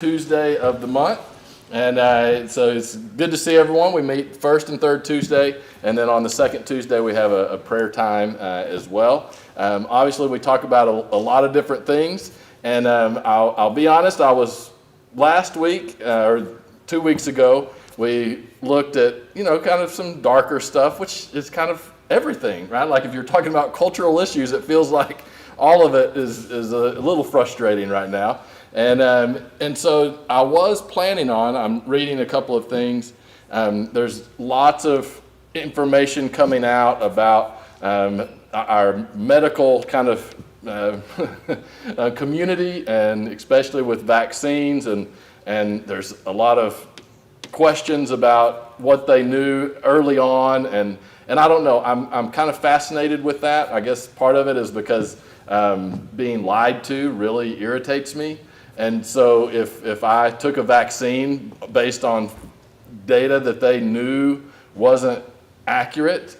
Tuesday of the month. And so it's good to see everyone. We meet first and third Tuesday, and then on the second Tuesday we have a prayer time as well. Obviously we talk about a lot of different things, and I'll be honest, I was last week or 2 weeks ago, we looked at, kind of some darker stuff, which is kind of everything, right? Like if you're talking about cultural issues, it feels like all of it is a little frustrating right now. And so I was planning on, I'm reading a couple of things. There's lots of information coming out about our medical kind of community, and especially with vaccines. And there's a lot of questions about what they knew early on. And I don't know, I'm kind of fascinated with that. I guess part of it is because being lied to really irritates me. And so if I took a vaccine based on data that they knew wasn't accurate,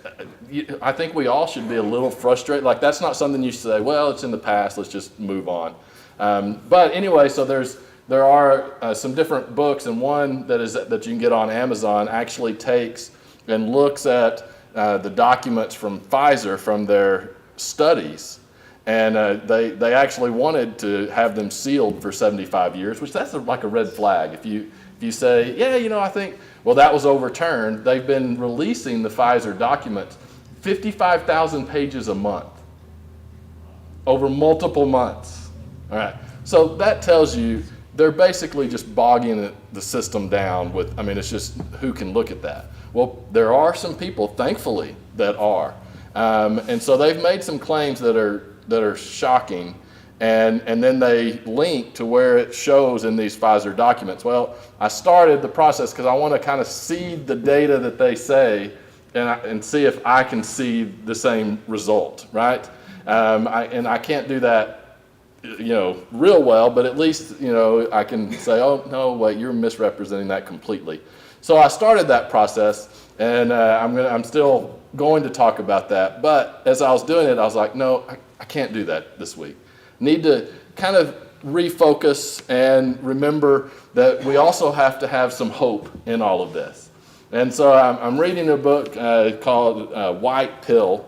I think we all should be a little frustrated. Like, that's not something you say, well, it's in the past, let's just move on. But anyway, so there are some different books, and one that you can get on Amazon actually takes and looks at the documents from Pfizer from their studies. And they actually wanted to have them sealed for 75 years, which that's like a red flag. If you say, yeah, I think, well, that was overturned. They've been releasing the Pfizer documents, 55,000 pages a month, over multiple months. All right, so that tells you they're basically just bogging the system down with, it's just who can look at that? Well, there are some people, thankfully, that are. And so they've made some claims that are shocking, and then they link to where it shows in these Pfizer documents. Well, I started the process because I want to kind of seed the data that they say and see if I can see the same result, right? I can't do that, real well, but at least, I can say, oh, no, wait, you're misrepresenting that completely. So I started that process, and I'm still going to talk about that. But as I was doing it, I was like, no, I can't do that this week. Need to kind of refocus and remember that we also have to have some hope in all of this. And so I'm reading a book called White Pill.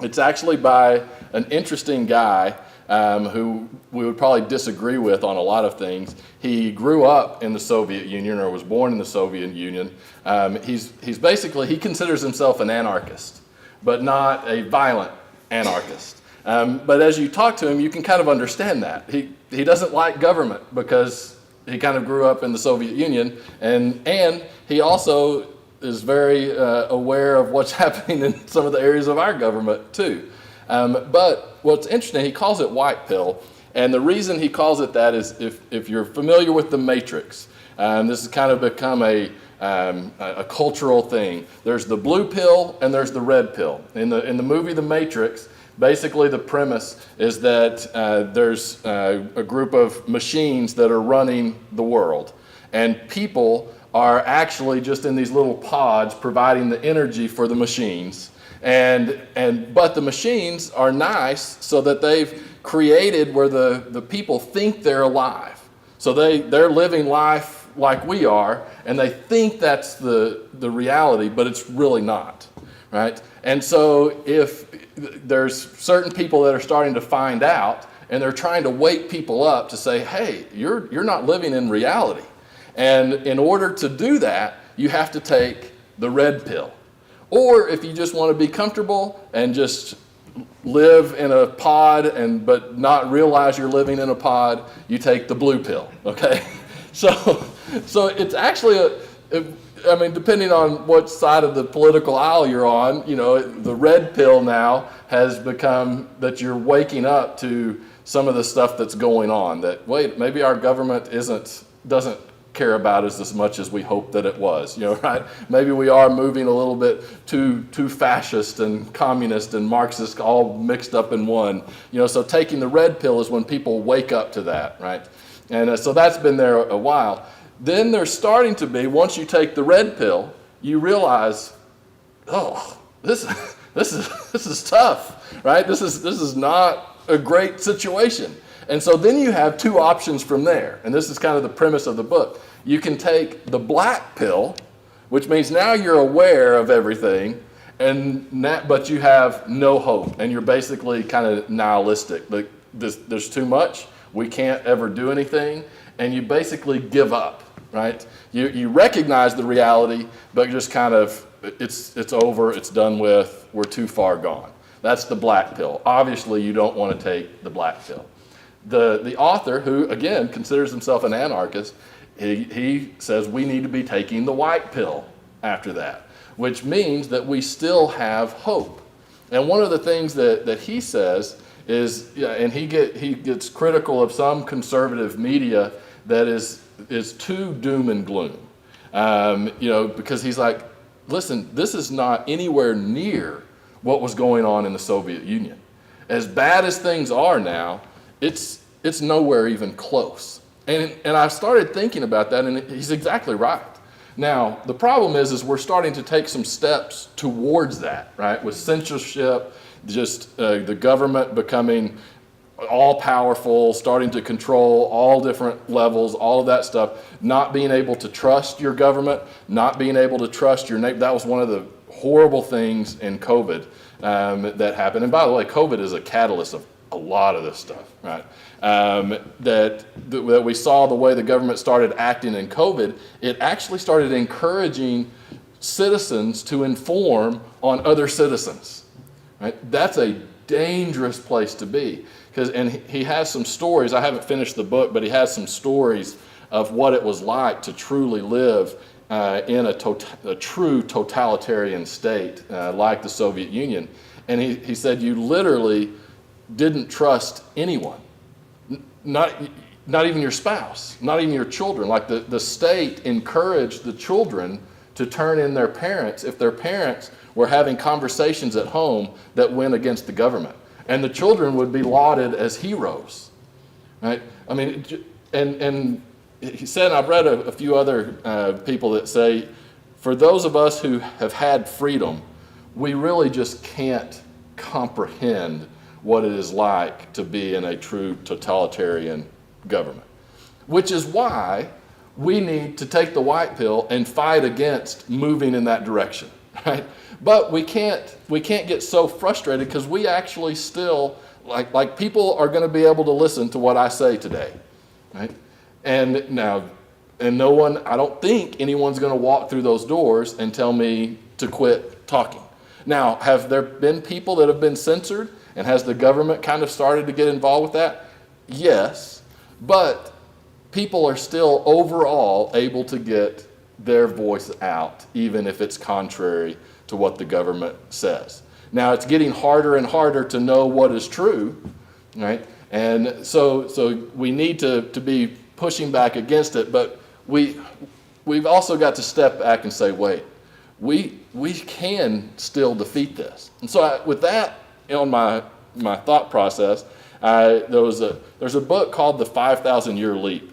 It's actually by an interesting guy who we would probably disagree with on a lot of things. He grew up in the Soviet Union, or was born in the Soviet Union. He's basically, he considers himself an anarchist, but not a violent anarchist. But as you talk to him, you can kind of understand that. He doesn't like government because he kind of grew up in the Soviet Union, and he also is very aware of what's happening in some of the areas of our government too. But what's interesting, he calls it white pill, and the reason he calls it that is if you're familiar with the Matrix, this has kind of become a cultural thing. There's the blue pill and there's the red pill. In the movie The Matrix, basically the premise is that there's a group of machines that are running the world, and people are actually just in these little pods providing the energy for the machines. But the machines are nice so that they've created where the people think they're alive. So they're living life like we are, and they think that's the reality, but it's really not, right? And so if there's certain people that are starting to find out, and they're trying to wake people up to say, hey, you're not living in reality. And in order to do that, you have to take the red pill. Or if you just want to be comfortable and just live in a pod but not realize you're living in a pod, you take the blue pill, okay? So it's actually depending on what side of the political aisle you're on, the red pill now has become that you're waking up to some of the stuff that's going on, that, wait, maybe our government doesn't care about us as much as we hope that it was, right? Maybe we are moving a little bit too fascist and communist and Marxist all mixed up in one, so taking the red pill is when people wake up to that, right? And so that's been there a while. Then there's starting to be, once you take the red pill, you realize, oh, this is tough, right? This is not a great situation. And so then you have two options from there. And this is kind of the premise of the book. You can take the black pill, which means now you're aware of everything, but you have no hope, and you're basically kind of nihilistic. Like, there's too much, we can't ever do anything, and you basically give up, right? You recognize the reality, but just kind of, it's over, it's done with, we're too far gone. That's the black pill. Obviously, you don't want to take the black pill. The author, who again considers himself an anarchist, he says we need to be taking the white pill after that, which means that we still have hope. And one of the things that he says is, and he gets critical of some conservative media that is too doom and gloom, because he's like, listen, this is not anywhere near what was going on in the Soviet Union. As bad as things are now, it's nowhere even close. And I started thinking about that, and he's exactly right. Now, the problem is we're starting to take some steps towards that, right? With censorship, just the government becoming all-powerful, starting to control all different levels, all of that stuff, not being able to trust your government, not being able to trust your neighbor. That was one of the horrible things in COVID that happened. And by the way, COVID is a catalyst of a lot of this stuff, right? That we saw the way the government started acting in COVID, it actually started encouraging citizens to inform on other citizens, right? That's a dangerous place to be. And he has some stories, I haven't finished the book, but he has some stories of what it was like to truly live in a true totalitarian state like the Soviet Union. And he said you literally didn't trust anyone, not even your spouse, not even your children. Like the state encouraged the children to turn in their parents if their parents were having conversations at home that went against the government. And the children would be lauded as heroes, right? I mean, and he said, I've read a few other people that say, for those of us who have had freedom, we really just can't comprehend what it is like to be in a true totalitarian government. Which is why we need to take the white pill and fight against moving in that direction, right? But we can't get so frustrated because we actually still, like people are going to be able to listen to what I say today, right? And no one, I don't think anyone's going to walk through those doors and tell me to quit talking. Now, have there been people that have been censored, and has the government kind of started to get involved with that? Yes, but people are still overall able to get their voice out, even if it's contrary to what the government says. Now, it's getting harder and harder to know what is true, right? And so we need to be pushing back against it, but we've also got to step back and say, wait, we can still defeat this. And so with that on my thought process, there's a book called The 5,000-Year Leap.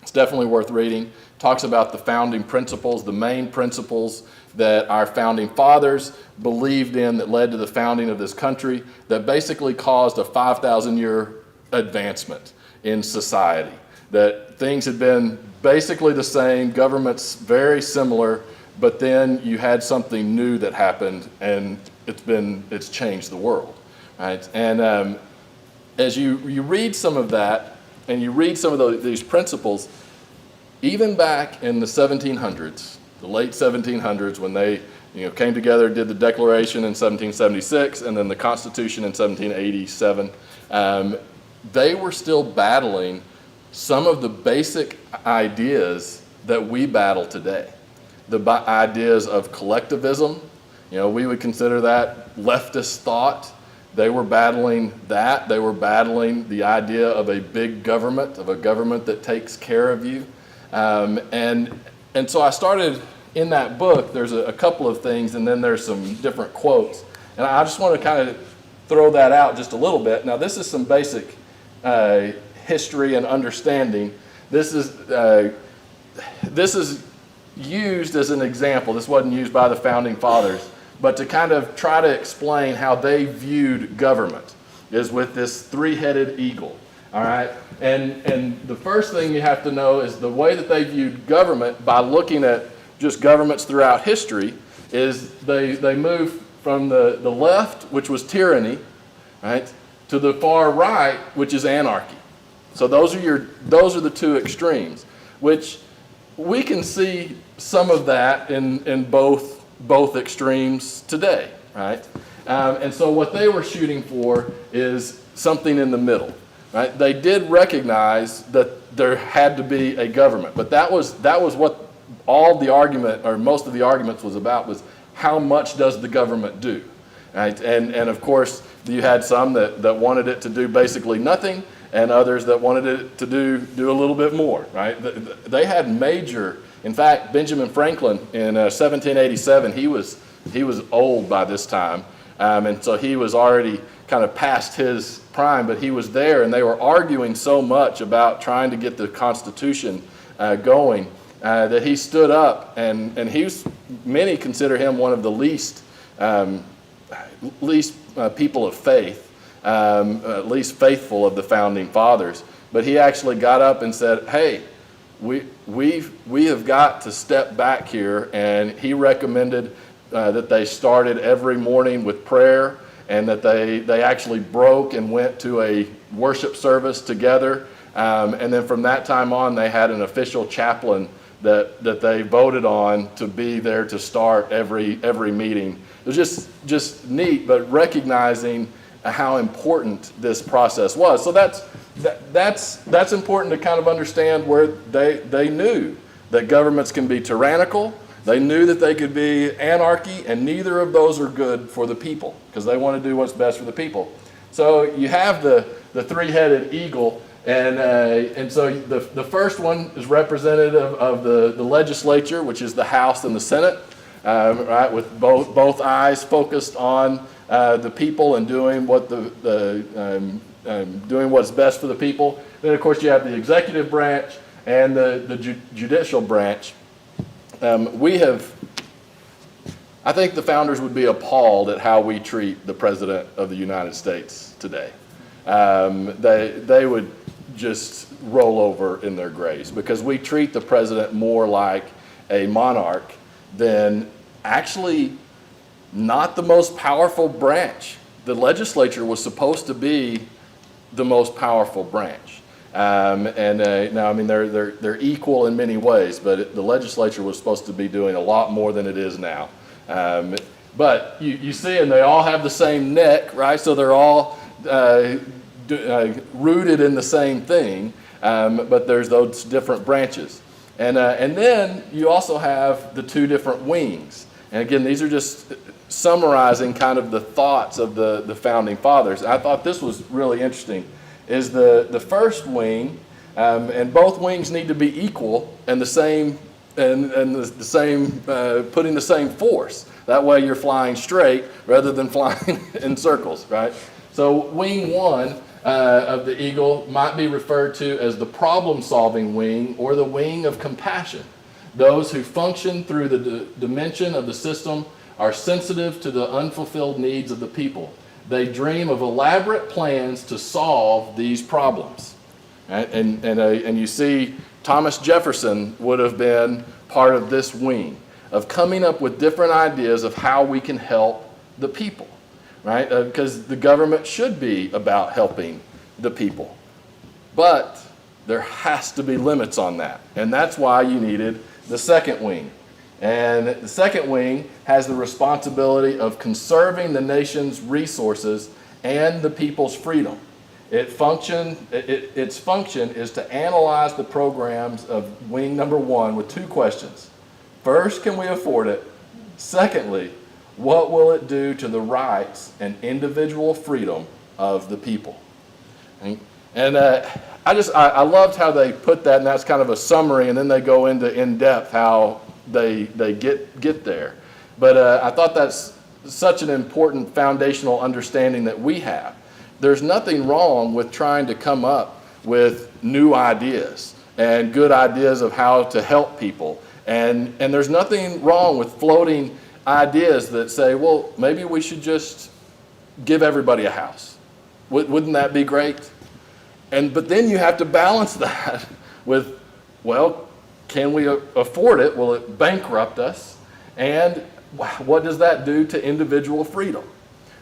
It's definitely worth reading. It talks about the founding principles, the main principles that our founding fathers believed in that led to the founding of this country, that basically caused a 5,000-year advancement in society. That things had been basically the same, governments very similar, but then you had something new that happened, and it's changed the world, right? And as you read some of that, and you read some of these principles, even back in the 1700s, the late 1700s, when they came together, did the Declaration in 1776, and then the Constitution in 1787, they were still battling some of the basic ideas that we battle today. The ideas of collectivism, we would consider that leftist thought. They were battling that. They were battling the idea of a big government, of a government that takes care of you. And so I started in that book, there's a couple of things, and then there's some different quotes. And I just want to kind of throw that out just a little bit. Now, this is some basic history and understanding. This is used as an example. This wasn't used by the founding fathers, but to kind of try to explain how they viewed government is with this three-headed eagle. All right, and the first thing you have to know is the way that they viewed government by looking at just governments throughout history is they moved from the left, which was tyranny, right, to the far right, which is anarchy. So those are the two extremes, which we can see some of that in both extremes today, right? And so what they were shooting for is something in the middle, right? They did recognize that there had to be a government, but that was what all the argument, or most of the arguments, was about, was how much does the government do, right? And of course you had some that wanted it to do basically nothing, and others that wanted it to do a little bit more, right? They had major, in fact, Benjamin Franklin in 1787, he was old by this time, and so he was already kind of past his prime, but he was there, and they were arguing so much about trying to get the Constitution going that he stood up, and many consider him one of the least people of faith, at least faithful of the founding fathers. But he actually got up and said, hey, we have got to step back here, and he recommended that they started every morning with prayer, and that they actually broke and went to a worship service together, and then from that time on they had an official chaplain that they voted on to be there to start every meeting. It was just neat, but recognizing how important this process was. So that's important to kind of understand, where they knew that governments can be tyrannical. They knew that they could be anarchy, and neither of those are good for the people, because they want to do what's best for the people. So you have the three-headed eagle, and so the first one is representative of the legislature, which is the House and the Senate, right, with both eyes focused on the people and doing doing what's best for the people. Then, of course, you have the executive branch and the judicial branch. I think the founders would be appalled at how we treat the President of the United States today. They would just roll over in their graves, because we treat the president more like a monarch than actually not the most powerful branch. The legislature was supposed to be the most powerful branch. Now, I mean, they're equal in many ways, but the legislature was supposed to be doing a lot more than it is now. But you see, and they all have the same neck, right? So they're all rooted in the same thing, but there's those different branches. And then you also have the two different wings. And again, these are just summarizing kind of the thoughts of the founding fathers. I thought this was really interesting, is the first wing, and both wings need to be equal and the same, and the same, putting the same force. That way you're flying straight rather than flying in circles, right? So wing one of the eagle might be referred to as the problem-solving wing, or the wing of compassion. Those who function through the dimension of the system are sensitive to the unfulfilled needs of the people. They dream of elaborate plans to solve these problems. Right? And you see, Thomas Jefferson would have been part of this wing, of coming up with different ideas of how we can help the people, right? Because the government should be about helping the people. But there has to be limits on that. And that's why you needed the second wing. And the second wing has the responsibility of conserving the nation's resources and the people's freedom. Its function is to analyze the programs of wing number one with two questions. First, can we afford it? Secondly, what will it do to the rights and individual freedom of the people? And I loved how they put that, and that's kind of a summary, and then they go into in-depth how they get there. But I thought that's such an important foundational understanding that we have. There's nothing wrong with trying to come up with new ideas and good ideas of how to help people. And there's nothing wrong with floating ideas that say, well, maybe we should just give everybody a house. Wouldn't that be great? But then you have to balance that with, well, can we afford it? Will it bankrupt us? And what does that do to individual freedom,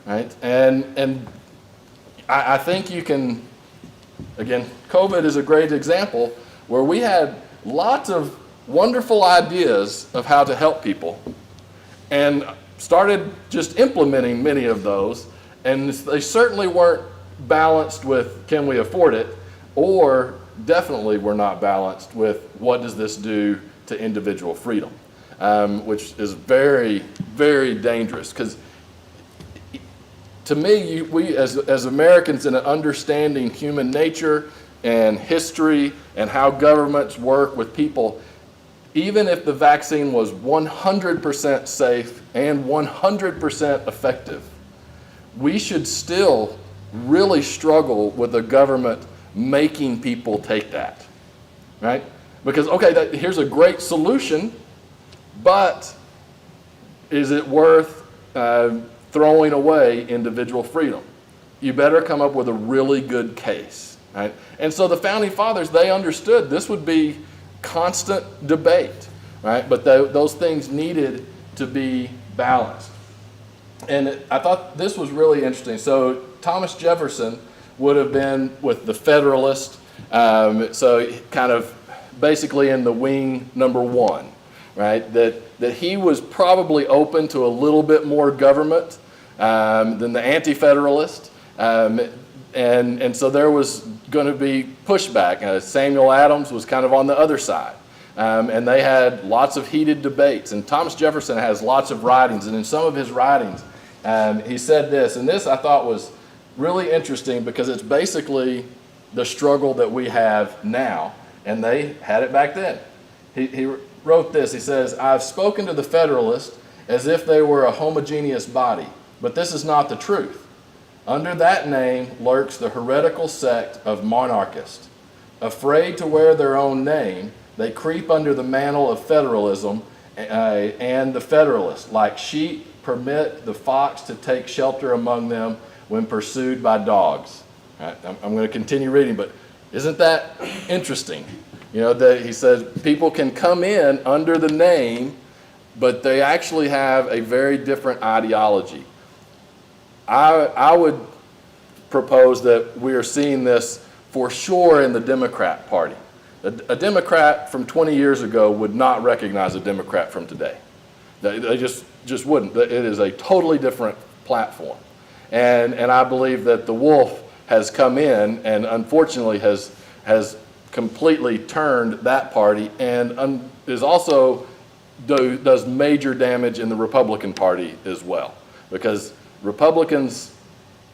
right? And I think you can, again, COVID is a great example where we had lots of wonderful ideas of how to help people and started just implementing many of those, and they certainly weren't balanced with can we afford it, or definitely were not balanced with what does this do to individual freedom, which is very, very dangerous. Because to me, we as Americans, in understanding human nature and history and how governments work with people, even if the vaccine was 100% safe and 100% effective, we should still really struggle with the government making people take that, right? Because, okay, here's a great solution, but is it worth throwing away individual freedom? You better come up with a really good case, right? And so the Founding Fathers, they understood this would be constant debate, right? But those things needed to be balanced. And I thought this was really interesting. So Thomas Jefferson would have been with the Federalist, so kind of basically in the wing number one, right? That he was probably open to a little bit more government than the Anti-Federalist, and so there was going to be pushback. Samuel Adams was kind of on the other side, and they had lots of heated debates. And Thomas Jefferson has lots of writings, and in some of his writings, he said this, and this I thought was really interesting because it's basically the struggle that we have now, and they had it back then. He wrote this. He says, "I've spoken to the Federalists as if they were a homogeneous body, but this is not the truth. Under that name lurks the heretical sect of monarchists. Afraid to wear their own name, they creep under the mantle of federalism and the Federalists, like sheep, permit the fox to take shelter among them when pursued by dogs." Right, I'm going to continue reading, but isn't that interesting? You know, he says people can come in under the name, but they actually have a very different ideology. I would propose that we are seeing this for sure in the Democrat Party. A Democrat from 20 years ago would not recognize a Democrat from today. They just wouldn't. It is a totally different platform. And I believe that the wolf has come in and unfortunately has completely turned that party and is also does major damage in the Republican Party as well. Because Republicans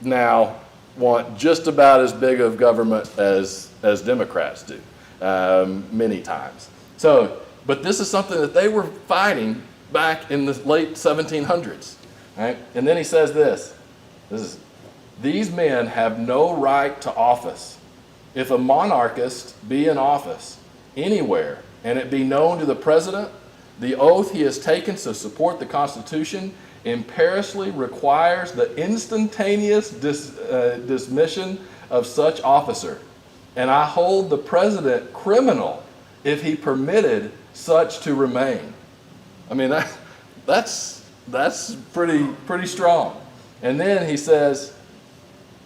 now want just about as big of government as Democrats do, many times. So, but this is something that they were fighting back in the late 1700s, right? And then he says this is, "These men have no right to office. If a monarchist be in office anywhere and it be known to the president, the oath he has taken to support the Constitution imperiously requires the instantaneous dismission of such officer. And I hold the president criminal if he permitted such to remain." I mean, that's pretty strong. And then he says,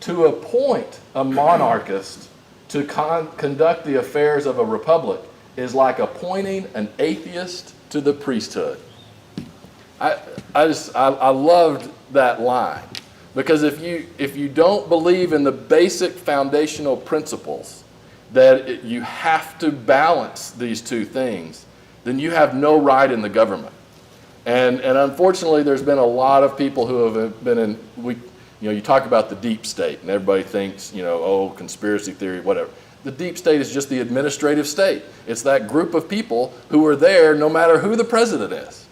"To appoint a monarchist to conduct the affairs of a republic is like appointing an atheist to the priesthood." I loved that line, because if you don't believe in the basic foundational principles that you have to balance these two things, then you have no right in the government. And unfortunately, there's been a lot of people who have been in, you talk about the deep state, and everybody thinks, oh, conspiracy theory, whatever. The deep state is just the administrative state. It's that group of people who are there no matter who the president is,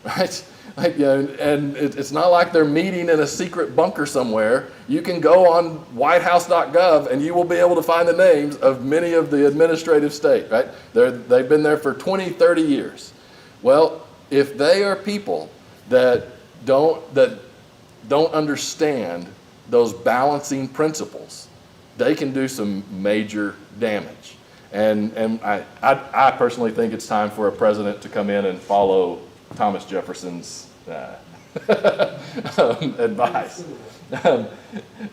right? And it's not like they're meeting in a secret bunker somewhere. You can go on whitehouse.gov and you will be able to find the names of many of the administrative state, right? They've been there for 20, 30 years. Well, if they are people that don't understand those balancing principles, they can do some major damage. And I personally think it's time for a president to come in and follow Thomas Jefferson's advice.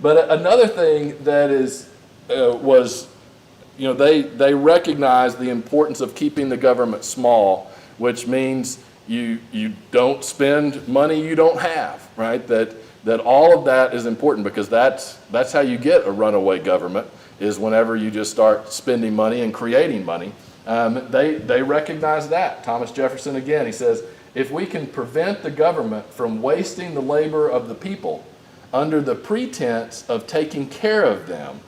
But another thing that was, they recognize the importance of keeping the government small, which means you don't spend money you don't have, right? That all of that is important, because that's how you get a runaway government, is whenever you just start spending money and creating money. They recognize that. Thomas Jefferson, again, he says, if we can prevent the government from wasting the labor of the people under the pretense of taking care of them,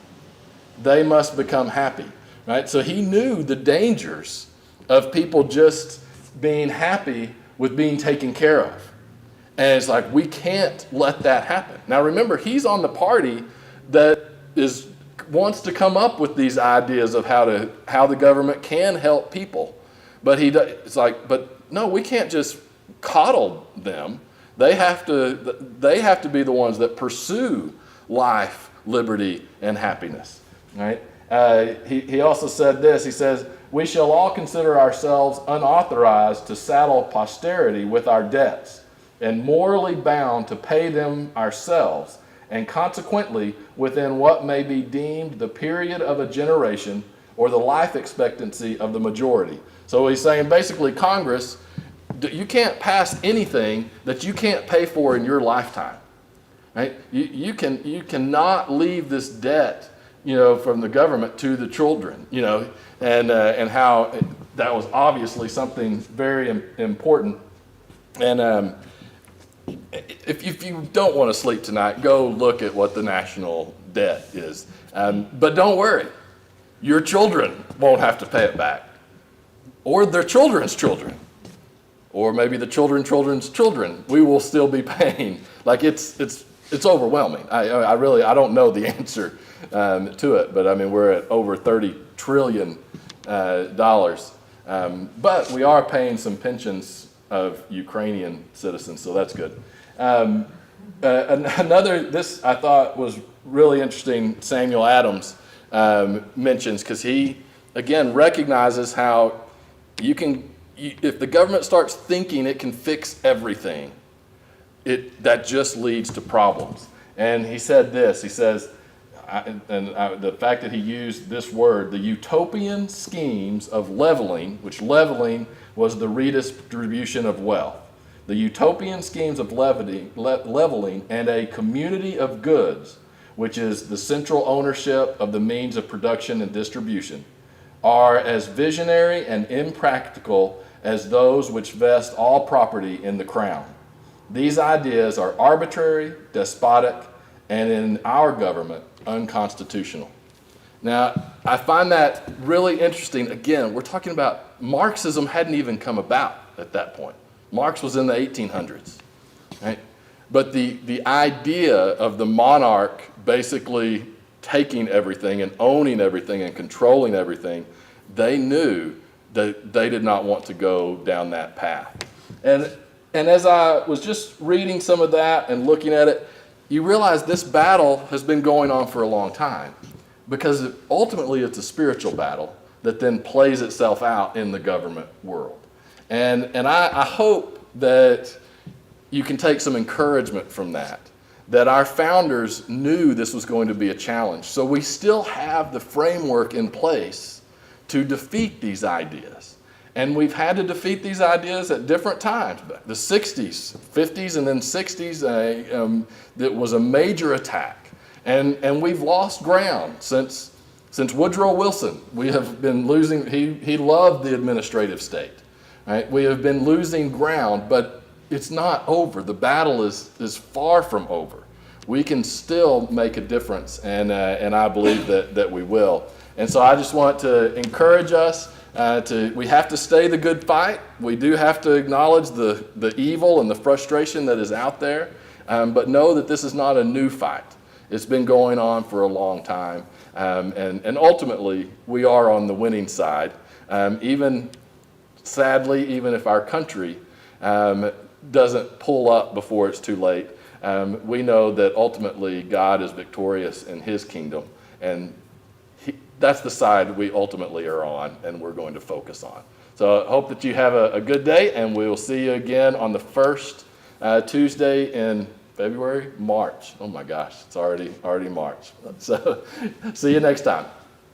they must become happy, right? So he knew the dangers of people just being happy with being taken care of. And it's like, we can't let that happen. Now remember, he's on the party that wants to come up with these ideas of how the government can help people. But it's like, but no, we can't just coddle them. They have to be the ones that pursue life, liberty, and happiness, right? He also said this. He says, we shall all consider ourselves unauthorized to saddle posterity with our debts, and morally bound to pay them ourselves, and consequently within what may be deemed the period of a generation or the life expectancy of the majority. So he's saying basically, Congress, you can't pass anything that you can't pay for in your lifetime, right? You cannot leave this debt, from the government to the children, and how that was obviously something very important. And if you don't want to sleep tonight, go look at what the national debt is. But don't worry, your children won't have to pay it back, or their children's children, or maybe the children's children. We will still be paying. Like it's overwhelming. I don't know the answer to it, but I mean, we're at over $30 trillion, but we are paying some pensions of Ukrainian citizens, so that's good. This I thought was really interesting. Samuel Adams mentions, because he again recognizes how if the government starts thinking it can fix everything, that just leads to problems. And he said this. He says, the fact that he used this word, the utopian schemes of leveling, which leveling was the redistribution of wealth. The utopian schemes of leveling and a community of goods, which is the central ownership of the means of production and distribution, are as visionary and impractical as those which vest all property in the crown. These ideas are arbitrary, despotic, and in our government, unconstitutional. Now, I find that really interesting. Again, we're talking about Marxism hadn't even come about at that point. Marx was in the 1800s, right? But the idea of the monarch basically taking everything and owning everything and controlling everything, they knew that they did not want to go down that path. And as I was just reading some of that and looking at it, you realize this battle has been going on for a long time, because ultimately it's a spiritual battle that then plays itself out in the government world. And I hope that you can take some encouragement from that our founders knew this was going to be a challenge. So we still have the framework in place to defeat these ideas. And we've had to defeat these ideas at different times. The 60s, 50s, and then 60s, that was a major attack. And we've lost ground since Woodrow Wilson. We have been losing, he loved the administrative state. Right? We have been losing ground, but it's not over. The battle is far from over. We can still make a difference, and I believe that we will. And so I just want to encourage us we have to stay the good fight. We do have to acknowledge the evil and the frustration that is out there, but know that this is not a new fight. It's been going on for a long time, and ultimately we are on the winning side. Sadly, even if our country doesn't pull up before it's too late, we know that ultimately God is victorious in his kingdom, And that's the side we ultimately are on and we're going to focus on. So I hope that you have a good day, and we will see you again on the first Tuesday in March. Oh my gosh, it's already March. So see you next time.